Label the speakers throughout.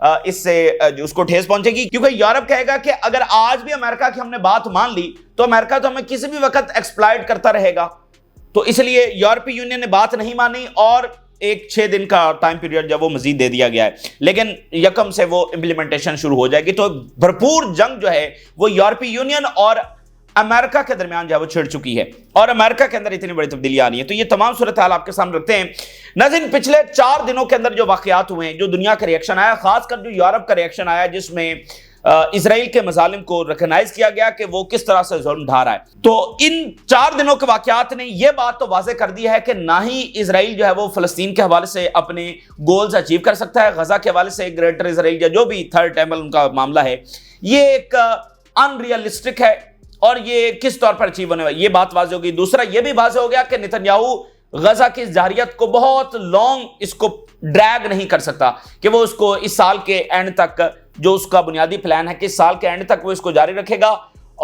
Speaker 1: اس سے اس کو ٹھیس پہنچے گی، کیونکہ یورپ کہے گا کہ اگر آج بھی امریکہ کی ہم نے بات مان لی تو امریکہ تو ہمیں کسی بھی وقت ایکسپلائٹ کرتا رہے گا. تو اس لیے یورپی یونین نے بات نہیں مانی اور ایک 6 دن کا ٹائم پیریڈ جب وہ مزید دے دیا گیا ہے، لیکن یکم سے وہ امپلیمنٹیشن شروع ہو جائے گی. تو بھرپور جنگ جو ہے وہ یورپی یونین اور امریکہ کے درمیان جو ہے وہ چھڑ چکی ہے، اور امریکہ کے اندر اتنی بڑی تبدیلی آ رہی ہے. تو یہ تمام صورتحال آپ کے سامنے رکھتے ہیں. ناظرین، پچھلے 4 دنوں کے اندر جو واقعات ہوئے ہیں، جو دنیا کا ریئیکشن آیا، خاص کر جو یورپ کا ریئیکشن آیا، جس میں اسرائیل کے مظالم کو ریکگنائز کیا گیا کہ وہ کس طرح سے ظلم ڈھا رہا ہے. تو ان 4 دنوں کے واقعات نے یہ بات تو واضح کر دی ہے کہ نہ ہی اسرائیل جو ہے وہ فلسطین کے حوالے سے اپنے گولز اچیو کر سکتا ہے، غزہ کے حوالے سے گریٹر اسرائیل یا جو بھی تھرڈ ٹیمبل ان کا معاملہ ہے، یہ ایک ان ریئلسٹک ہے اور یہ کس طور پر اچیو ہونے والا، یہ بات واضح ہوگی. دوسرا یہ بھی واضح ہو گیا کہ نتنیاہو غزہ کی جارحیت کو بہت لانگ اس کو ڈریگ نہیں کر سکتا، کہ وہ اس کو اس سال کے اینڈ تک، جو اس کا بنیادی پلان ہے کہ اس سال کے اینڈ تک وہ اس کو جاری رکھے گا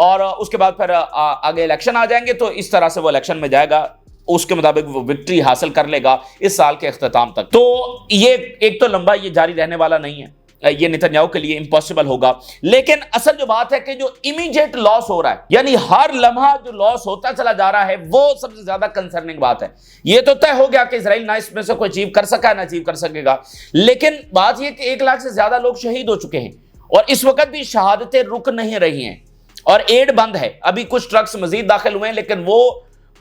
Speaker 1: اور اس کے بعد پھر آگے الیکشن آ جائیں گے تو اس طرح سے وہ الیکشن میں جائے گا، اس کے مطابق وہ وکٹری حاصل کر لے گا اس سال کے اختتام تک. تو یہ ایک تو لمبا یہ جاری رہنے والا نہیں ہے، یہ نتنیاہو کے لیے امپاسبل ہوگا. لیکن اصل جو بات ہے کہ جو امیجیٹ لاس ہو رہا ہے، یعنی ہر لمحہ جو لاس ہوتا چلا جا رہا ہے، وہ سب سے زیادہ کنسرننگ بات ہے. یہ تو طے ہو گیا کہ اسرائیل نہ اس میں سے کوئی اچیو کر سکا ہے، نہ اچیو کر سکے گا، لیکن بات یہ کہ 1 لاکھ سے زیادہ لوگ شہید ہو چکے ہیں اور اس وقت بھی شہادتیں رک نہیں رہی ہیں اور ایڈ بند ہے. ابھی کچھ ٹرکس مزید داخل ہوئے ہیں لیکن وہ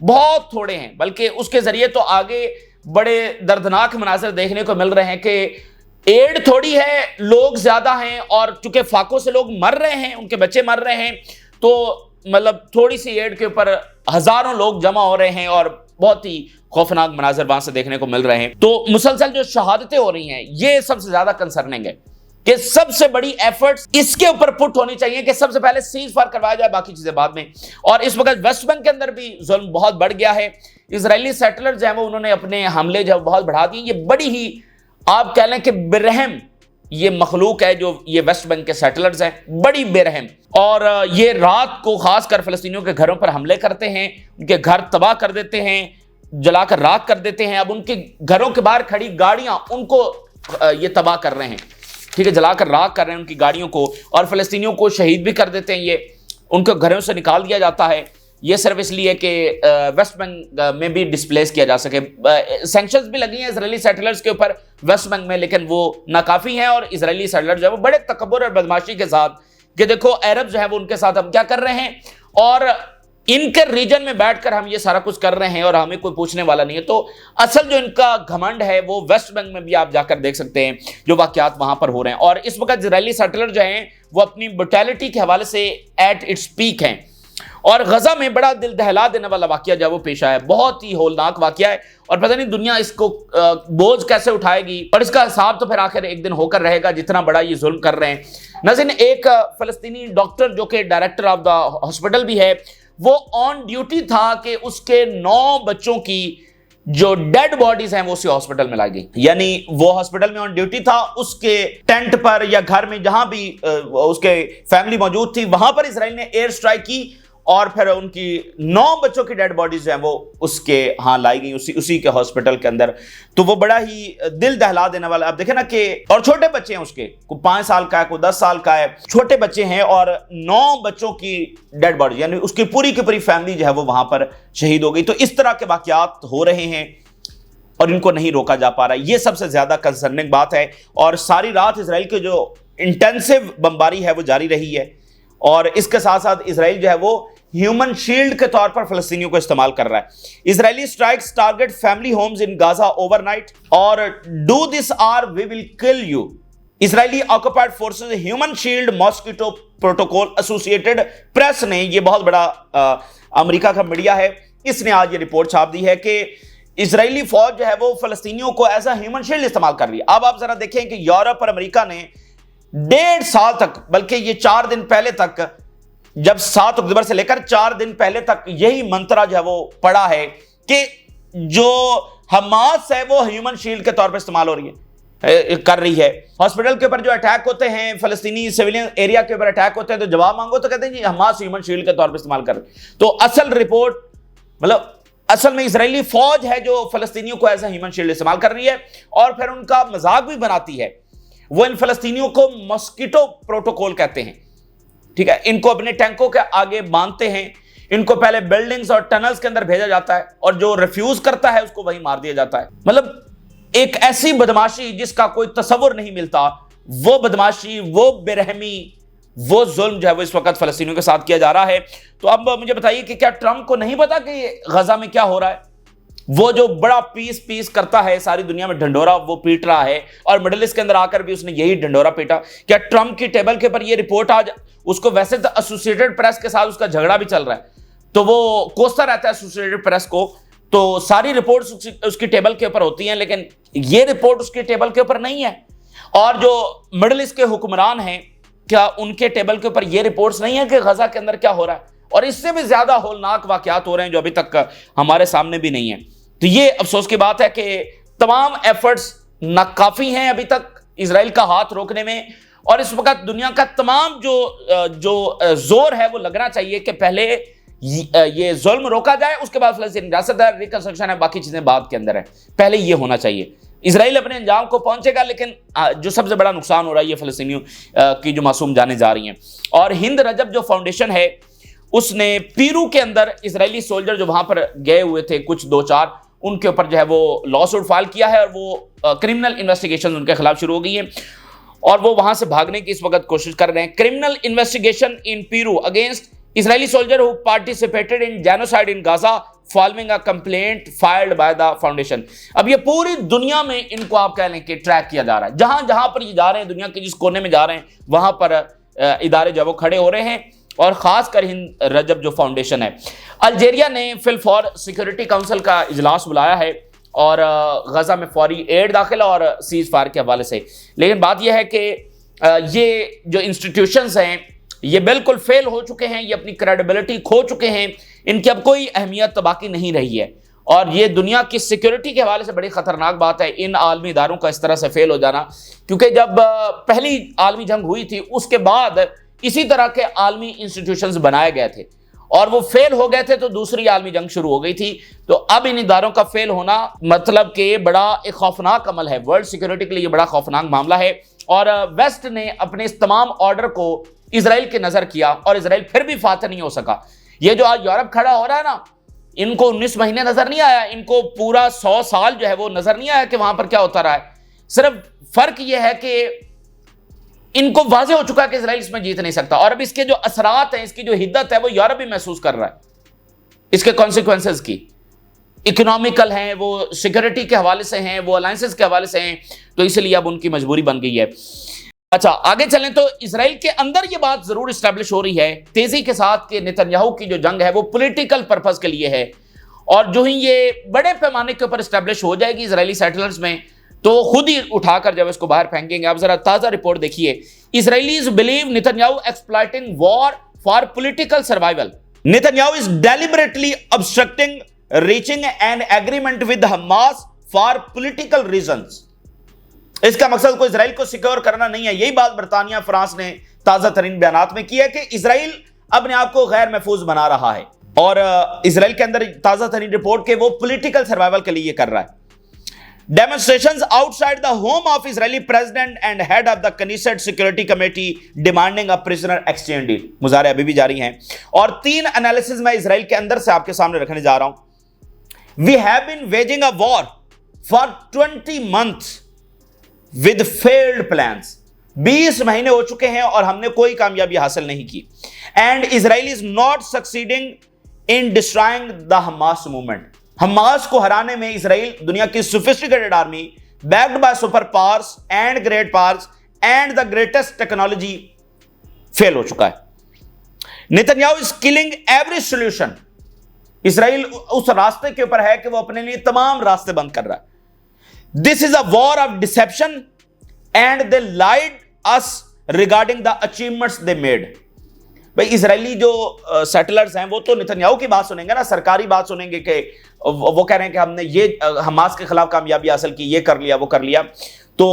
Speaker 1: بہت تھوڑے ہیں، بلکہ اس کے ذریعے تو آگے بڑے دردناک مناظر دیکھنے کو مل رہے ہیں کہ ایڈ تھوڑی ہے، لوگ زیادہ ہیں، اور چونکہ فاقوں سے لوگ مر رہے ہیں، ان کے بچے مر رہے ہیں، تو مطلب تھوڑی سی ایڈ کے اوپر ہزاروں لوگ جمع ہو رہے ہیں اور بہت ہی خوفناک مناظر وہاں سے دیکھنے کو مل رہے ہیں. تو مسلسل جو شہادتیں ہو رہی ہیں، یہ سب سے زیادہ کنسرننگ ہے کہ سب سے بڑی ایفرٹس اس کے اوپر پٹ ہونی چاہیے کہ سب سے پہلے سیز فائر کروایا جائے، باقی چیزیں بعد میں. اور اس وقت ویسٹ بینک کے اندر بھی ظلم بہت بڑھ گیا ہے. اسرائیلی سیٹلرز ہیں وہ انہوں نے اپنے حملے جو بہت بڑھا دیے. یہ بڑی ہی آپ کہہ لیں کہ برحم یہ مخلوق ہے جو یہ ویسٹ بینک کے سیٹلرز ہیں، بڑی برحم. اور یہ رات کو خاص کر فلسطینیوں کے گھروں پر حملے کرتے ہیں، ان کے گھر تباہ کر دیتے ہیں، جلا کر راکھ کر دیتے ہیں. اب ان کے گھروں کے باہر کھڑی گاڑیاں ان کو یہ تباہ کر رہے ہیں، ٹھیک ہے، جلا کر راکھ کر رہے ہیں ان کی گاڑیوں کو، اور فلسطینیوں کو شہید بھی کر دیتے ہیں. یہ ان کو گھروں سے نکال دیا جاتا ہے، یہ صرف اس لیے کہ ویسٹ بینک میں بھی ڈسپلیس کیا جا سکے. سینکشنز بھی لگی ہیں اسرائیلی سیٹلرز کے اوپر ویسٹ بینک میں، لیکن وہ ناکافی ہیں. اور اسرائیلی سیٹلر جو ہے وہ بڑے تکبر اور بدماشی کے ساتھ کہ دیکھو عرب جو ہے وہ ان کے ساتھ ہم کیا کر رہے ہیں، اور ان کے ریجن میں بیٹھ کر ہم یہ سارا کچھ کر رہے ہیں اور ہمیں کوئی پوچھنے والا نہیں ہے. تو اصل جو ان کا گھمنڈ ہے وہ ویسٹ بینک میں بھی آپ جا کر دیکھ سکتے ہیں جو واقعات وہاں پر ہو رہے ہیں. اور اس وقت اسرائیلی سیٹلر جو ہیں وہ اپنی برٹیلٹی کے حوالے سے ایٹ اٹس پیک ہیں. اور غزہ میں بڑا دل دہلا دینے والا واقعہ جو وہ پیش آیا ہے، بہت ہی ہولناک واقعہ ہے، اور پتہ نہیں دنیا اس کو بوجھ کیسے اٹھائے گی، اور اس کا حساب تو پھر آخر ایک دن ہو کر رہے گا جتنا بڑا یہ ظلم کر رہے ہیں. ناظرین، ایک فلسطینی ڈاکٹر جو کہ ڈائریکٹر آف دا ہاسپٹل بھی ہے، وہ آن ڈیوٹی تھا کہ اس کے 9 بچوں کی جو ڈیڈ باڈیز ہیں وہ اسی ہاسپٹل میں لائی گئی. یعنی وہ ہاسپٹل میں آن ڈیوٹی تھا، اس کے ٹینٹ پر یا گھر میں جہاں بھی اس کے فیملی موجود تھی وہاں پر اسرائیل نے ایئر سٹرائک کی، اور پھر ان کی 9 بچوں کی ڈیڈ باڈیز ہیں وہ اس کے ہاں لائی گئی اسی کے ہاسپٹل کے اندر. تو وہ بڑا ہی دل دہلا دینے والا. اب دیکھیں نا کہ اور چھوٹے بچے ہیں اس کے، کوئی 5 سال کا ہے، کوئی 10 سال کا ہے، چھوٹے بچے ہیں، اور 9 بچوں کی ڈیڈ باڈی، یعنی اس کی پوری فیملی جو ہے وہ وہاں پر شہید ہو گئی. تو اس طرح کے واقعات ہو رہے ہیں اور ان کو نہیں روکا جا پا رہا. یہ سب سے زیادہ کنسرننگ بات ہے. اور ساری رات اسرائیل کی جو انٹینسو بمباری ہے وہ جاری رہی ہے، اور اس کے ساتھ ساتھ اسرائیل جو ہے وہ ہیومن شیلڈ کے طور پر فلسطینیوں کو استعمال کر رہا ہے. Israeli strikes target family homes in Gaza اوور نائٹ، اور do this or we will kill you. Israeli occupied forces human shield mosquito protocol associated press نے، یہ بہت بڑا امریکہ کا میڈیا ہے، اس نے آج یہ رپورٹ چھاپ دی ہے کہ اسرائیلی فوج جو ہے وہ فلسطینیوں کو ایز اے ہیومن شیلڈ استعمال کر رہی ہے. اب آپ ذرا دیکھیں کہ یورپ اور امریکہ نے 1.5 سال تک، بلکہ یہ 4 دن پہلے تک، جب 7 اکتوبر سے لے کر 4 دن پہلے تک یہی منترا جو ہے وہ پڑا ہے کہ جو حماس ہے وہ ہیومن شیلڈ کے طور پر استعمال ہو رہی ہے، کر رہی ہے. ہاسپٹل کے اوپر جو اٹیک ہوتے ہیں، فلسطینی سیویلین ایریا کے اوپر اٹیک ہوتے ہیں، تو جواب مانگو تو کہتے ہیں جی حماس ہیومن شیلڈ کے طور پر استعمال کر رہی ہے. تو اصل رپورٹ مطلب اصل میں اسرائیلی فوج ہے جو فلسطینیوں کو ایسا ہیومن شیلڈ استعمال کر رہی ہے، اور پھر ان کا مذاق بھی بناتی ہے. وہ ان فلسطینیوں کو ماسکیٹو پروٹوکول کہتے ہیں، ٹھیک ہے، ان کو اپنے ٹینکوں کے آگے باندھتے ہیں، ان کو پہلے بلڈنگز اور ٹنلز کے اندر بھیجا جاتا ہے اور جو ریفیوز کرتا ہے اس کو وہیں مار دیا جاتا ہے۔ مطلب ایک ایسی بدماشی جس کا کوئی تصور نہیں ملتا، وہ بدماشی، وہ بے رحمی، وہ ظلم جو ہے وہ اس وقت فلسطینیوں کے ساتھ کیا جا رہا ہے۔ تو اب مجھے بتائیے کہ کیا ٹرمپ کو نہیں پتا کہ غزہ میں کیا ہو رہا ہے؟ وہ جو بڑا پیس کرتا ہے، ساری دنیا میں ڈھنڈورا وہ پیٹ رہا ہے، اور مڈل ایسٹ کے اندر آ کر بھی اس نے یہی ڈھنڈورا پیٹا۔ کیا ٹرمپ کی ٹیبل کے اوپر یہ رپورٹ آج اس کو، ویسے تو ایسوسیٹڈ پریس کے ساتھ اس کا جھگڑا بھی چل رہا ہے تو وہ کوستا رہتا ہے ایسوسیٹڈ پریس کو، تو ساری رپورٹس اس کی ٹیبل کے اوپر ہوتی ہیں، لیکن یہ رپورٹ اس کی ٹیبل کے اوپر نہیں ہے۔ اور جو مڈل ایسٹ کے حکمران ہیں، کیا ان کے ٹیبل کے اوپر یہ رپورٹس نہیں ہیں کہ غزہ کے اندر کیا ہو رہا ہے؟ اور اس سے بھی زیادہ ہولناک واقعات ہو رہے ہیں جو ابھی تک ہمارے سامنے بھی نہیں ہیں۔ تو یہ افسوس کی بات ہے کہ تمام ایفرٹس ناکافی ہیں ابھی تک اسرائیل کا ہاتھ روکنے میں، اور اس وقت دنیا کا تمام جو زور ہے وہ لگنا چاہیے کہ پہلے یہ ظلم روکا جائے، اس کے بعد فلسطین ریاست ہے، ریکنسٹرکشن ہے، باقی چیزیں بعد کے اندر ہیں، پہلے یہ ہونا چاہیے۔ اسرائیل اپنے انجام کو پہنچے گا، لیکن جو سب سے بڑا نقصان ہو رہا ہے یہ فلسطینیوں کی جو معصوم جانیں جا رہی ہیں۔ اور ہند رجب جو فاؤنڈیشن ہے اس نے پیرو کے اندر اسرائیلی سولجر جو وہاں پر گئے ہوئے تھے کچھ 2-4، ان کے اوپر جو ہے وہ لا سوٹ فائل کیا ہے، اور وہ کرمنل انویسٹیگیشن ان کے خلاف شروع ہو گئی ہیں، اور وہ وہاں سے بھاگنے کی اس وقت کوشش کر رہے ہیں۔ Criminal investigation in Peru against Israeli soldier who participated in genocide in Gaza following a complaint filed by the foundation۔ اب یہ پوری دنیا میں ان کو آپ کہہ لیں کہ ٹریک کیا جا رہا ہے، جہاں جہاں پر یہ جا رہے ہیں، دنیا کے جس کونے میں جا رہے ہیں وہاں پر ادارے جو وہ کھڑے ہو رہے ہیں، اور خاص کر ہند رجب جو فاؤنڈیشن ہے۔ الجیریا نے فی الفور سیکورٹی کونسل کا اجلاس بلایا ہے، اور غزہ میں فوری ایڈ داخلہ اور سیز فائر کے حوالے سے، لیکن بات یہ ہے کہ یہ جو انسٹیٹیوشنز ہیں یہ بالکل فیل ہو چکے ہیں، یہ اپنی کریڈیبلٹی کھو چکے ہیں، ان کی اب کوئی اہمیت باقی نہیں رہی ہے، اور یہ دنیا کی سیکیورٹی کے حوالے سے بڑی خطرناک بات ہے ان عالمی اداروں کا اس طرح سے فیل ہو جانا، کیونکہ جب پہلی عالمی جنگ ہوئی تھی اس کے بعد اسی طرح کے عالمی انسٹیٹیوشنز بنائے گئے تھے اور وہ فیل ہو گئے تھے، تو دوسری عالمی جنگ شروع ہو گئی تھی۔ تو اب ان اداروں کا فیل ہونا مطلب کہ بڑا ایک خوفناک عمل ہے، ورلڈ سیکیورٹی کے لیے یہ بڑا خوفناک معاملہ ہے، اور ویسٹ نے اپنے اس تمام آرڈر کو اسرائیل کے نظر کیا، اور اسرائیل پھر بھی فاتح نہیں ہو سکا۔ یہ جو آج یورپ کھڑا ہو رہا ہے نا، ان کو 19 مہینے نظر نہیں آیا، ان کو پورا 100 سال جو ہے وہ نظر نہیں آیا کہ وہاں پر کیا ہوتا رہا ہے۔ صرف فرق یہ ہے کہ ان کو واضح ہو چکا کہ اسرائیل اس میں جیت نہیں سکتا، اور اب اس کے جو اثرات ہیں، اس کی جو حدت ہے وہ یورپ بھی محسوس کر رہا ہے، اس کے کانسیکوینسز کی، اکنامیکل ہیں، وہ سیکورٹی کے حوالے سے ہیں، وہ الائنسز کے حوالے سے ہیں، تو اس لیے اب ان کی مجبوری بن گئی ہے۔ اچھا آگے چلیں تو اسرائیل کے اندر یہ بات ضرور اسٹیبلش ہو رہی ہے تیزی کے ساتھ کہ نتنیاہو کی جو جنگ ہے وہ پولیٹیکل پرپس کے لیے ہے، اور جو ہی یہ بڑے پیمانے کے اوپر اسٹیبلش ہو جائے گی اسرائیلی سیٹلرز میں تو خود ہی اٹھا کر جب اس کو باہر پھینکیں گے۔ آپ ذرا تازہ رپورٹ دیکھیے، Israelis believe Netanyahu exploiting war for political survival. Netanyahu is deliberately obstructing reaching an agreement with Hamas for political reasons۔ اس کا مقصد کوئی اسرائیل کو سیکیور کرنا نہیں ہے۔ یہی بات برطانیہ، فرانس نے تازہ ترین بیانات میں کی ہے کہ اسرائیل اپنے آپ کو غیر محفوظ بنا رہا ہے، اور اسرائیل کے اندر تازہ ترین رپورٹ کہ وہ پولیٹیکل سروائیول کے لیے یہ کر رہا ہے۔ Demonstrations outside the home of Israeli president and head of the Knesset Security Committee demanding a prisoner exchange deal مظاہرے ابھی بھی جاری ہیں، اور 3 انالیسز میں اسرائیل کے اندر سے آپ کے سامنے رکھنے جا رہا ہوں۔ We have been waging a war for 20 months with failed plans۔ 20 مہینے ہو چکے ہیں اور ہم نے کوئی کامیابی حاصل نہیں کی۔ And Israel is not succeeding in destroying the Hamas movement۔ Hamas کو ہرانے میں اسرائیل دنیا کی sophisticated army backed by super powers and great powers and the greatest technology fail ہو چکا ہے۔ Netanyahu is killing every solution. Israel اس راستے کے اوپر ہے کہ وہ اپنے لیے تمام راستے بند کر رہا ہے۔ This is a war of deception and they lied us regarding the achievements they made. بھئی اسرائیلی جو سیٹلرز ہیں وہ تو نتنیاہو کی بات سنیں گے نا، سرکاری بات سنیں گے کہ وہ کہہ رہے ہیں کہ ہم نے یہ حماس کے خلاف کامیابی حاصل کی، یہ کر لیا، وہ کر لیا، تو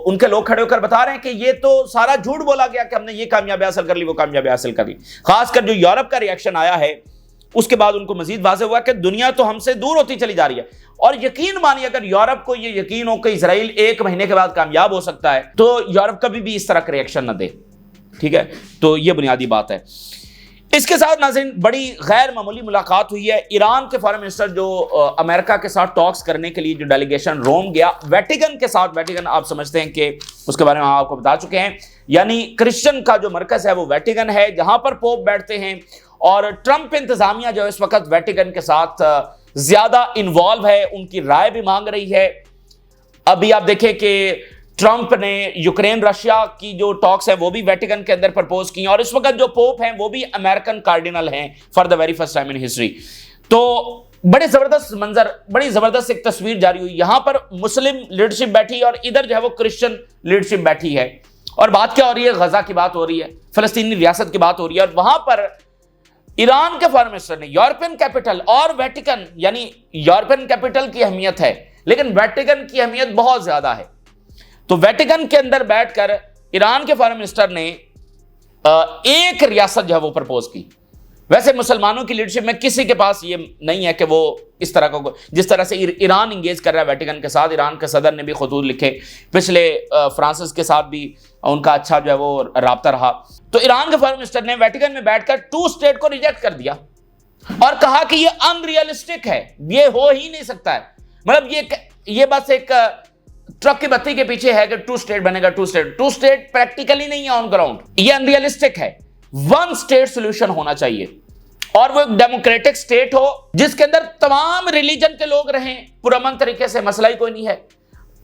Speaker 1: ان کے لوگ کھڑے ہو کر بتا رہے ہیں کہ یہ تو سارا جھوٹ بولا گیا کہ ہم نے یہ کامیابی حاصل کر لی، وہ کامیابی حاصل کر لی۔ خاص کر جو یورپ کا ریئیکشن آیا ہے اس کے بعد ان کو مزید واضح ہوا کہ دنیا تو ہم سے دور ہوتی چلی جا رہی ہے. اور یقین مانیے اگر یورپ کو یہ یقین ہو کہ اسرائیل 1 مہینے کے بعد کامیاب ہو سکتا ہے تو یورپ کبھی بھی اس طرح کا ریئیکشن نہ دے. ٹھیک ہے, تو یہ بنیادی بات ہے. اس کے ساتھ ناظرین بڑی غیر معمولی ملاقات ہوئی ہے. ایران کے فارن منسٹر جو امریکہ کے ساتھ ٹاکس کرنے کے لیے جو ڈیلیگیشن روم گیا, ویٹیکن کے ساتھ, ویٹیکن آپ سمجھتے ہیں کہ اس کے بارے میں آپ کو بتا چکے ہیں, یعنی کرسچن کا جو مرکز ہے وہ ویٹیکن ہے جہاں پر پوپ بیٹھتے ہیں. اور ٹرمپ انتظامیہ جو اس وقت ویٹیکن کے ساتھ زیادہ انوالو ہے, ان کی رائے بھی مانگ رہی ہے. ابھی آپ دیکھیں کہ ٹرمپ نے یوکرین رشیا کی جو ٹاکس ہیں وہ بھی ویٹیکن کے اندر پرپوز کی ہیں, اور اس وقت جو پوپ ہیں وہ بھی امریکن کارڈینل ہیں for the very first time in history. تو بڑے زبردست منظر, بڑی زبردست ایک تصویر جاری ہوئی. یہاں پر مسلم لیڈرشپ بیٹھی اور ادھر جو ہے وہ کرسچن لیڈرشپ بیٹھی ہے, اور بات کیا ہو رہی ہے؟ غزہ کی بات ہو رہی ہے, فلسطینی ریاست کی بات ہو رہی ہے. اور وہاں پر ایران کے فارن منسٹر نے یورپین کیپٹل اور ویٹیکن, یعنی یورپین کیپٹل کی اہمیت ہے لیکن ویٹیکن کی اہمیت بہت زیادہ ہے. تو ویٹیکن کے اندر بیٹھ کر ایران کے فارن منسٹر نے ایک ریاست جو ہے وہ پرپوز کی. ویسے مسلمانوں کی لیڈرشپ میں کسی کے پاس یہ نہیں ہے کہ وہ اس طرح کا, جس طرح سے ایران انگیج کر رہا ہے ویٹیکن کے ساتھ. ایران کے صدر نے بھی خطوط لکھے, پچھلے فرانسس کے ساتھ بھی ان کا اچھا جو ہے وہ رابطہ رہا. تو ایران کے فارن منسٹر نے ویٹیکن میں بیٹھ کر 2 اسٹیٹ کو ریجیکٹ کر دیا اور کہا کہ یہ ان ریئلسٹک ہے, یہ ہو ہی نہیں سکتا ہے. مطلب یہ بس ایک ٹرک کی بتی کے پیچھے ہے کہ 2 اسٹیٹ بنے گا. 2 اسٹیٹ پریکٹیکلی نہیں ہے آن گراؤنڈ, یہ ان ریئلسٹک ہے. 1 اسٹیٹ سولوشن ہونا چاہیے, اور وہ ایک ڈیموکریٹک اسٹیٹ ہو جس کے اندر تمام ریلیجن کے لوگ رہیں پرامن طریقے سے. مسئلہ ہی کوئی نہیں ہے.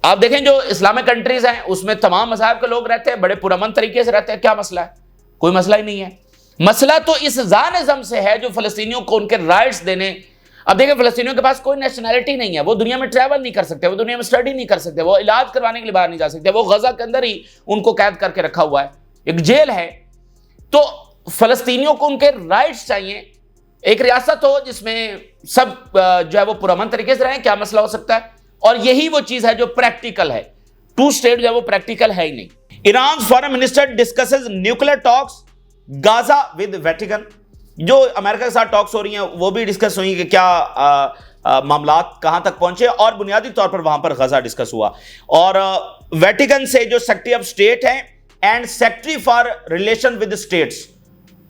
Speaker 1: آپ دیکھیں جو اسلامک کنٹریز ہیں اس میں تمام مذاہب کے لوگ رہتے ہیں, بڑے پرامن طریقے سے رہتے ہیں. کیا مسئلہ ہے؟ کوئی مسئلہ ہی نہیں ہے. مسئلہ تو اس زانزم سے ہے جو فلسطینیوں کو ان کے رائٹس دینے. اب دیکھیں فلسطینیوں کے پاس کوئی نیشنلٹی نہیں ہے, وہ دنیا میں ٹریول نہیں کر سکتے, وہ دنیا میں اسٹڈی نہیں کر سکتے, وہ علاج کروانے کے لیے باہر نہیں جا سکتے, وہ غزہ کے اندر ہی ان کو قید کر کے رکھا ہوا ہے, ایک جیل ہے. تو فلسطینیوں کو ان کے رائٹس چاہیے, ایک ریاست ہو جس میں سب جو ہے وہ پرامن طریقے سے رہیں. کیا مسئلہ ہو سکتا ہے؟ اور یہی وہ چیز ہے جو پریکٹیکل ہے. 2 اسٹیٹ جو ہے وہ پریکٹیکل ہے ہی نہیں. Iran foreign minister discusses nuclear talks Gaza with Vatican. جو امریکہ کے ساتھ ٹاکس ہو رہی ہیں وہ بھی ڈسکس ہوئی کہ کیا معاملات کہاں تک پہنچے, اور بنیادی طور پر وہاں پر غزہ ڈسکس ہوا. اور ویٹیکن سے جو سیکرٹری آف اسٹیٹ ہیں and secretary for relation with states,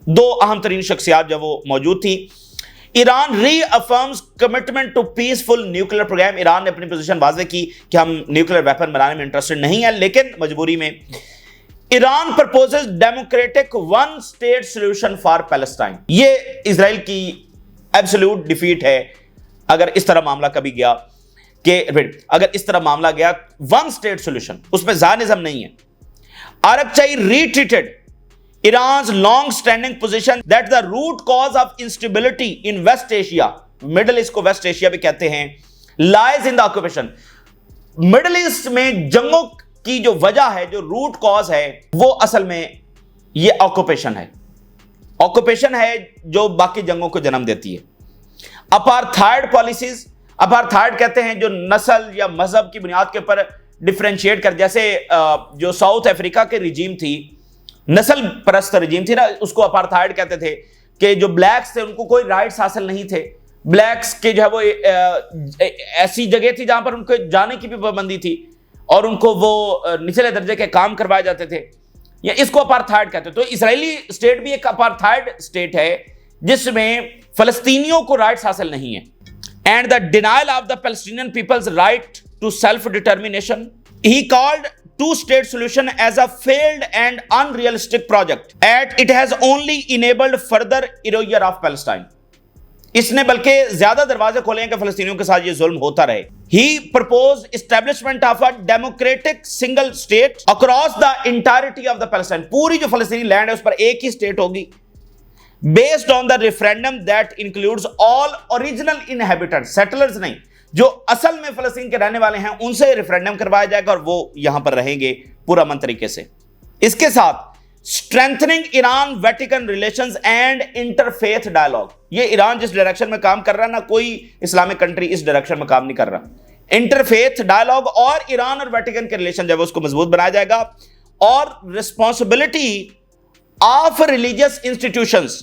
Speaker 1: 2 اہم ترین شخصیات جو وہ موجود تھی. Iran reaffirms commitment to peaceful nuclear programme. Iran نے اپنی پوزیشن واضح کی کہ ہم نیوکلیر ویپن بنانے میں انٹرسٹڈ نہیں ہیں لیکن مجبوری میں. Iran proposes democratic 1 state solution for Palestine. یہ اسرائیل کی ایبسولوٹ ڈیفیٹ ہے اگر اس طرح معاملہ کبھی گیا, کہ اگر اس طرح معاملہ گیا 1 اسٹیٹ سولوشن, اس میں زائنزم نہیں ہے. آرکچائی retreated Iran's long-standing position that the root cause of instability in West Asia, Middle East کو West Asia بھی کہتے ہیں, lies in the occupation. Middle East میں جنگوں کی جو وجہ ہے, جو روٹ کاز ہے, وہ اصل میں یہ آکوپیشن ہے. آکوپیشن ہے جو باقی جنگوں کو جنم دیتی ہے. اپارتھائڈ پالیسیز, اپارتھائڈ کہتے ہیں جو نسل یا مذہب کی بنیاد کے اوپر ڈیفرینشیٹ کر, جیسے جو ساؤتھ افریقہ کے رجیم تھی, نسل پرست رجیم تھی نا, اس کو اپارتھائڈ کہتے تھے کہ جو بلیکس تھے ان کو کوئی رائٹس حاصل نہیں تھے. بلیکس کے جو ہے وہ ایسی جگہ تھی جہاں پر ان کو جانے کی بھی پابندی تھی اور ان کو وہ نچلے درجے کے کام کروائے جاتے تھے, یا اس کو اپارتھائڈ کہتے ہیں. تو اسرائیلی اسٹیٹ بھی ایک اپارتھائڈ اسٹیٹ ہے جس میں فلسطینیوں کو رائٹس حاصل نہیں ہیں. And the denial of the Palestinian people's right to self determination. ہی called two-state solution as a failed and unrealistic project, and it has only enabled further erosion of Palestine. اس نے بلکہ زیادہ دروازے کھولے ہیں کہ فلسطینیوں کے ساتھ یہ ظلم ہوتا رہے. He proposed establishment of a democratic single state across the entirety of the Palestine. پوری جو فلسطینی لینڈ ہے اس پر ایک ہی اسٹیٹ ہوگی, based on the referendum that includes all original inhabitants, settlers نہیں, جو اصل میں فلسطین کے رہنے والے ہیں ان سے ریفرینڈم کروایا جائے گا اور وہ یہاں پر رہیں گے پرامن طریقے سے. اس کے ساتھ strengthening Iran Vatican relations and interfaith dialogue. یہ ایران جس ڈائریکشن میں کام کر رہا ہے نا, کوئی اسلامک کنٹری اس ڈائریکشن میں کام نہیں کر رہا. انٹرفیتھ ڈائلاگ اور ایران اور ویٹیکن کے ریلیشن جو ہے اس کو مضبوط بنایا جائے گا. اور رسپانسبلٹی آف ریلیجیس انسٹیٹیوشنز